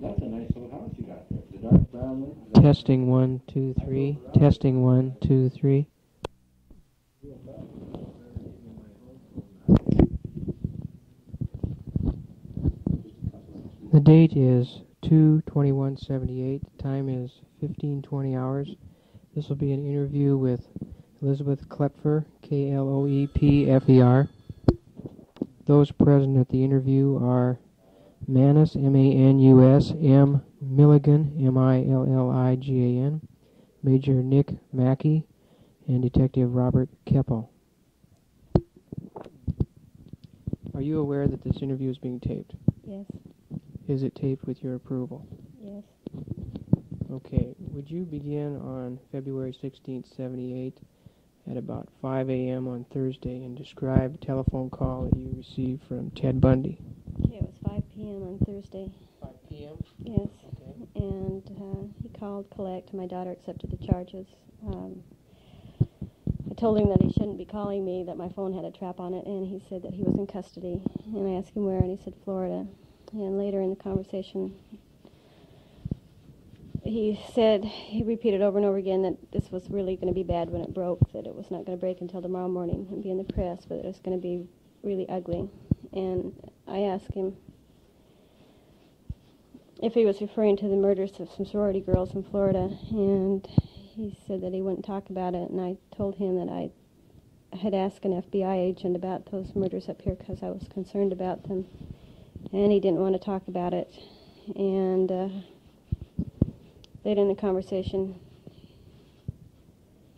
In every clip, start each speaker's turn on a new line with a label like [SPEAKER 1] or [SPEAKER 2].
[SPEAKER 1] That's a nice little house you got there. The dark brown one.
[SPEAKER 2] Testing 1, 2, 3. Testing 1, 2, 3. The date is 2/21/78. The time is 15:20 hours. This will be an interview with Elizabeth Kloepfer, Kloepfer. Those present at the interview are Manus, M-A-N-U-S, M. Milligan, M-I-L-L-I-G-A-N, Major Nick Mackey, and Detective Robert Keppel. Are you aware that this interview is being taped?
[SPEAKER 3] Yes.
[SPEAKER 2] Is it taped with your approval?
[SPEAKER 3] Yes.
[SPEAKER 2] Okay. Would you begin on February 16th, 78 at about 5 a.m. on Thursday and describe a telephone call that you received from Ted Bundy?
[SPEAKER 3] Okay, it was 5 p.m. on Thursday.
[SPEAKER 2] 5 p.m.?
[SPEAKER 3] Yes.
[SPEAKER 2] Okay.
[SPEAKER 3] And he called collect. My daughter accepted the charges. I told him that he shouldn't be calling me, that my phone had a trap on it, and he said that he was in custody. And I asked him where, and he said Florida. And later in the conversation, he said, he repeated over and over again that this was really going to be bad when it broke, that it was not going to break until tomorrow morning and be in the press, but it was going to be really ugly. And I asked him if he was referring to the murders of some sorority girls in Florida, and he said that he wouldn't talk about it, and I told him that I had asked an FBI agent about those murders up here because I was concerned about them, and he didn't want to talk about it. And later in the conversation,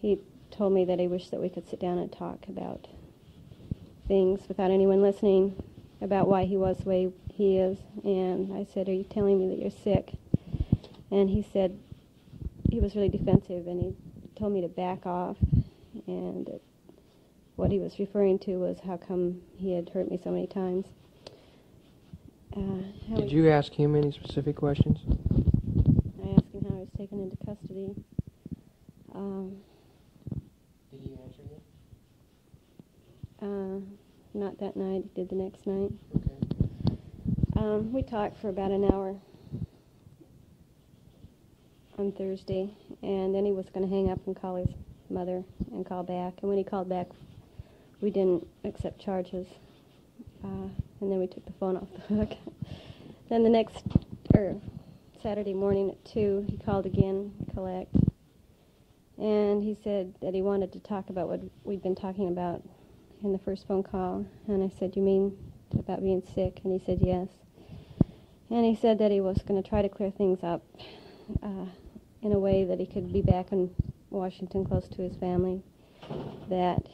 [SPEAKER 3] he told me that he wished that we could sit down and talk about things without anyone listening, about why he was the way he is. And I said, are you telling me that you're sick? And he said he was really defensive, and he told me to back off, and that what he was referring to was how come he had hurt me so many times.
[SPEAKER 2] Did you ask him any specific questions?
[SPEAKER 3] I asked him how I was taken into custody.
[SPEAKER 2] Did he answer you?
[SPEAKER 3] Not that night. He did the next night.
[SPEAKER 2] Okay.
[SPEAKER 3] We talked for about an hour on Thursday, and then he was going to hang up and call his mother and call back. And when he called back, we didn't accept charges. And then we took the phone off the hook. Then the next, Saturday morning at 2, he called again, collect. And he said that he wanted to talk about what we'd been talking about in the first phone call. And I said, you mean about being sick? And he said, yes. And he said that he was going to try to clear things up in a way that he could be back in Washington close to his family. That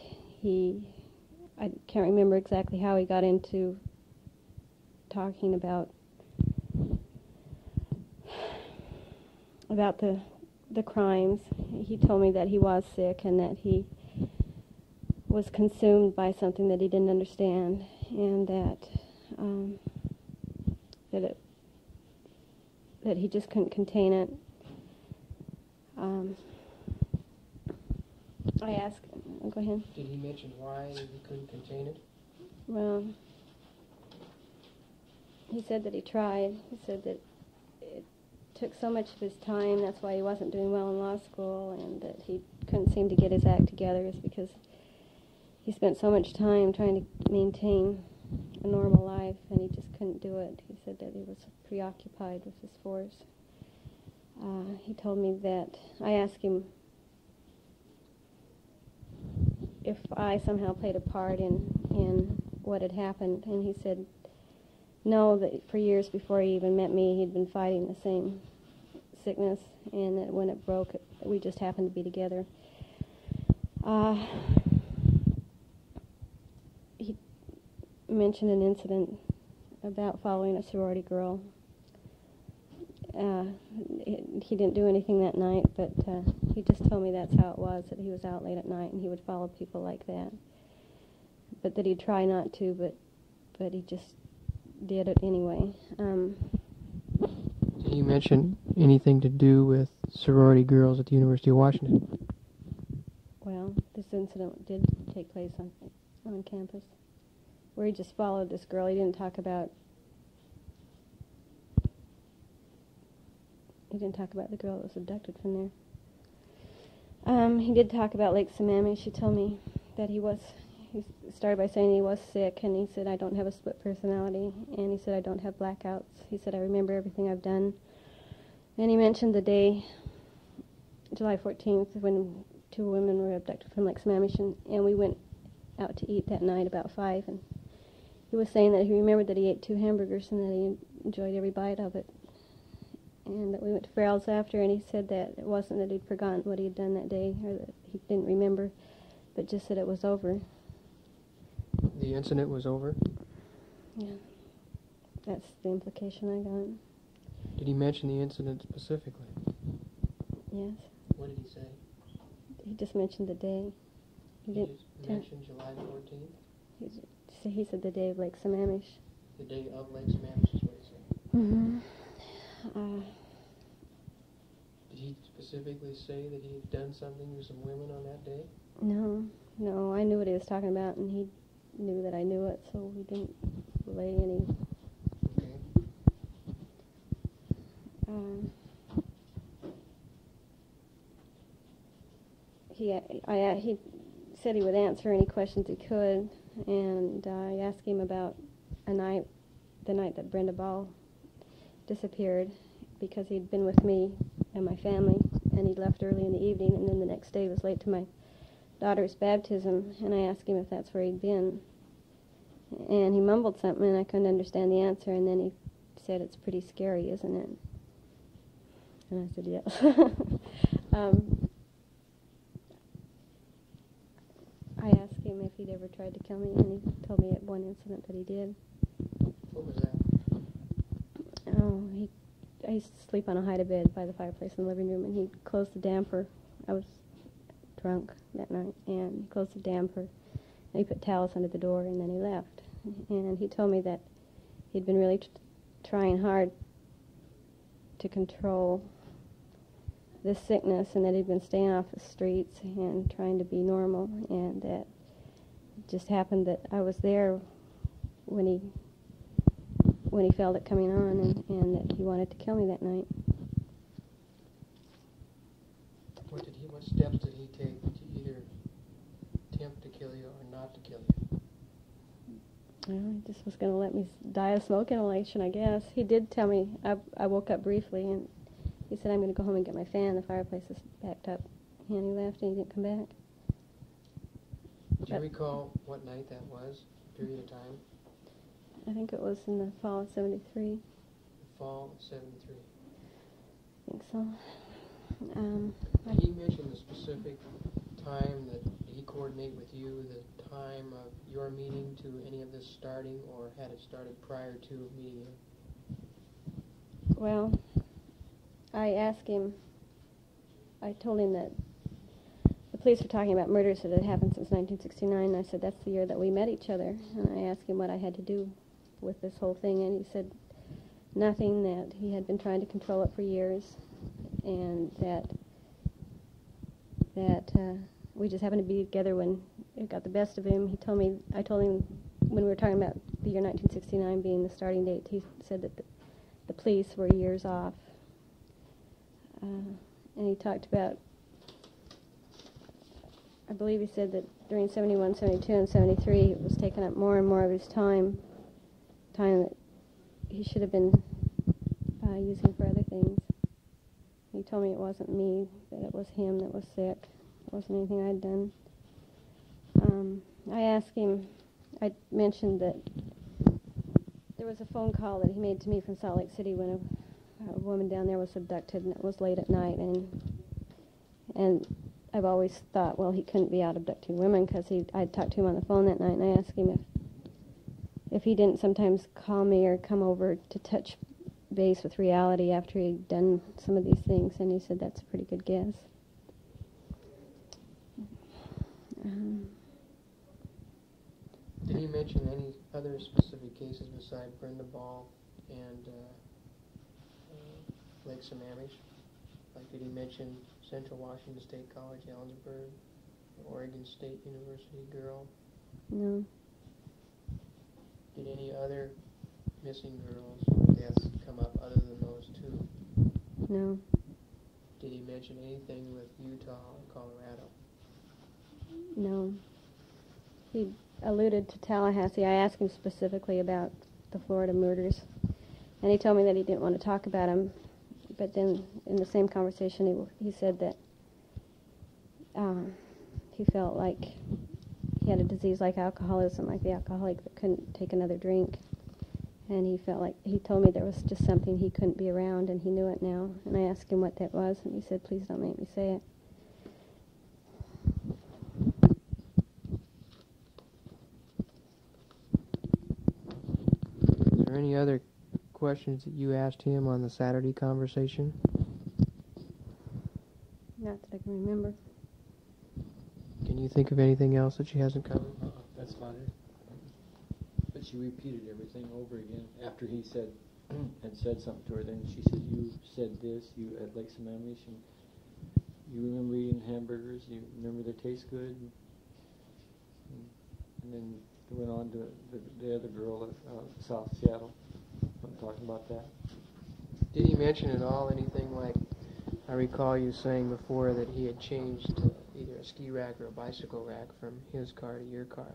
[SPEAKER 3] I can't remember exactly how he got into talking about the crimes. He told me that he was sick and that he was consumed by something that he didn't understand, and that he just couldn't contain it. I asked him, go ahead.
[SPEAKER 2] Did he mention why he couldn't contain it?
[SPEAKER 3] Well, he said that he tried. He said that it took so much of his time, that's why he wasn't doing well in law school, and that he couldn't seem to get his act together is because he spent so much time trying to maintain a normal life, and he just couldn't do it. He said that he was preoccupied with his force. He told me that I asked him if I somehow played a part in what had happened, and he said no, that for years before he even met me, he'd been fighting the same sickness, and that when it broke, we just happened to be together. He mentioned an incident about following a sorority girl. He didn't do anything that night, but he just told me that's how it was, that he was out late at night and he would follow people like that. But that he'd try not to, but he just did it anyway.
[SPEAKER 2] Did he mention anything to do with sorority girls at the University of Washington?
[SPEAKER 3] Well, this incident did take place on campus, where he just followed this girl. He didn't talk about He didn't talk about the girl that was abducted from there. He did talk about Lake Sammamish. He told me that he started by saying he was sick, and he said, I don't have a split personality, and he said, I don't have blackouts. He said, I remember everything I've done. And he mentioned the day, July 14th, when 2 women were abducted from Lake Sammamish, and we went out to eat that night about 5, and he was saying that he remembered that he ate 2 hamburgers and that he enjoyed every bite of it. And that we went to Farrell's after, and he said that it wasn't that he'd forgotten what he'd done that day, or that he didn't remember, but just that it was over.
[SPEAKER 2] The incident was over?
[SPEAKER 3] Yeah. That's the implication I got.
[SPEAKER 2] Did he mention the incident specifically?
[SPEAKER 3] Yes.
[SPEAKER 2] What did he say?
[SPEAKER 3] He just mentioned the day.
[SPEAKER 2] He just mentioned July 14th?
[SPEAKER 3] He said the day of Lake Sammamish.
[SPEAKER 2] The day of Lake Sammamish is what he said?
[SPEAKER 3] Mm-hmm.
[SPEAKER 2] Did he specifically say that he had done something with some women on that day?
[SPEAKER 3] No, I knew what he was talking about, and he knew that I knew it, so we didn't relay any.
[SPEAKER 2] Okay.
[SPEAKER 3] He said he would answer any questions he could, and I asked him about the night that Brenda Ball disappeared, because he'd been with me and my family, and he left early in the evening, and then the next day was late to my daughter's baptism, and I asked him if that's where he'd been. And he mumbled something, and I couldn't understand the answer, and then he said, it's pretty scary, isn't it? And I said, yes. I asked him if he'd ever tried to kill me, and he told me at one incident that he did.
[SPEAKER 2] What was that?
[SPEAKER 3] I used to sleep on a hide-a-bed by the fireplace in the living room, and he closed the damper. I was drunk that night, and he closed the damper, and he put towels under the door, and then he left. And he told me that he'd been really trying hard to control this sickness, and that he'd been staying off the streets and trying to be normal, and that it just happened that I was there when he felt it coming on, and that he wanted to kill me that night.
[SPEAKER 2] What steps did he take to either attempt to kill you or not to kill you?
[SPEAKER 3] Well, he just was going to let me die of smoke inhalation, I guess. He did tell me, I woke up briefly, and he said, I'm going to go home and get my fan. The fireplace is backed up. And he left, and he didn't come back.
[SPEAKER 2] Do you recall what night that was, period of time?
[SPEAKER 3] I think it was in the fall of 73.
[SPEAKER 2] Fall of 73.
[SPEAKER 3] I think so.
[SPEAKER 2] Did he mention the specific time that he coordinate with you, the time of your meeting to any of this starting, or had it started prior to meeting him?
[SPEAKER 3] Well, I asked him, I told him that the police were talking about murders that had happened since 1969, and I said, that's the year that we met each other. And I asked him what I had to do with this whole thing, and he said nothing, that he had been trying to control it for years, and that we just happened to be together when it got the best of him. I told him when we were talking about the year 1969 being the starting date, he said that the police were years off. And he talked about, I believe he said that during 71, 72, and 73, it was taking up more and more of his time that he should have been using for other things. He told me it wasn't me, that it was him that was sick. It wasn't anything I'd done. I asked him, I mentioned that there was a phone call that he made to me from Salt Lake City when a woman down there was abducted, and it was late at night, and I've always thought, well, he couldn't be out abducting women, because I'd talked to him on the phone that night, and I asked him if he didn't sometimes call me or come over to touch base with reality after he'd done some of these things, and he said that's a pretty good guess.
[SPEAKER 2] Did he mention any other specific cases besides Brenda Ball and Lake Sammamish? Like, did he mention Central Washington State College, Ellensburg, Oregon State University girl?
[SPEAKER 3] No.
[SPEAKER 2] Did any other missing girls' deaths come up other than those two?
[SPEAKER 3] No.
[SPEAKER 2] Did he mention anything with Utah or Colorado?
[SPEAKER 3] No. He alluded to Tallahassee. I asked him specifically about the Florida murders, and he told me that he didn't want to talk about them. But then, in the same conversation, he said that he felt like he had a disease like alcoholism, like the alcoholic that couldn't take another drink. And he felt like, he told me there was just something he couldn't be around, and he knew it now. And I asked him what that was, and he said, please don't make me say it.
[SPEAKER 2] Is there any other questions that you asked him on the Saturday conversation?
[SPEAKER 3] Not that I can remember.
[SPEAKER 2] Can you think of anything else that she hasn't covered?
[SPEAKER 1] That's fine. But she repeated everything over again after he had said something to her. Then she said, "You said this. You had like some ammunition. You remember eating hamburgers? You remember they taste good?" And then it went on to the other girl at South Seattle. I'm talking about that.
[SPEAKER 2] Did he mention at all anything like, I recall you saying before that he had changed either a ski rack or a bicycle rack from his car to your car.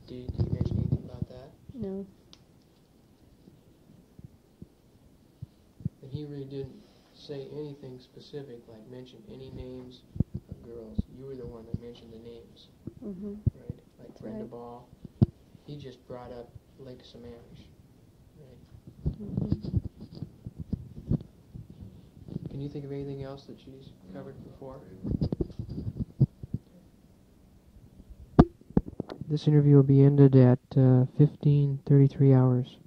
[SPEAKER 2] Did he mention anything about that?
[SPEAKER 3] No.
[SPEAKER 2] And he really didn't say anything specific, like mention any names of girls. You were the one that mentioned the names,
[SPEAKER 3] Mm-hmm.
[SPEAKER 2] right? Like
[SPEAKER 3] That's
[SPEAKER 2] Brenda
[SPEAKER 3] right.
[SPEAKER 2] Ball. He just brought up Lake Sammamish, right?
[SPEAKER 3] Mm-hmm.
[SPEAKER 2] Can you think of anything else that she's covered before? This interview will be ended at 15:33 hours.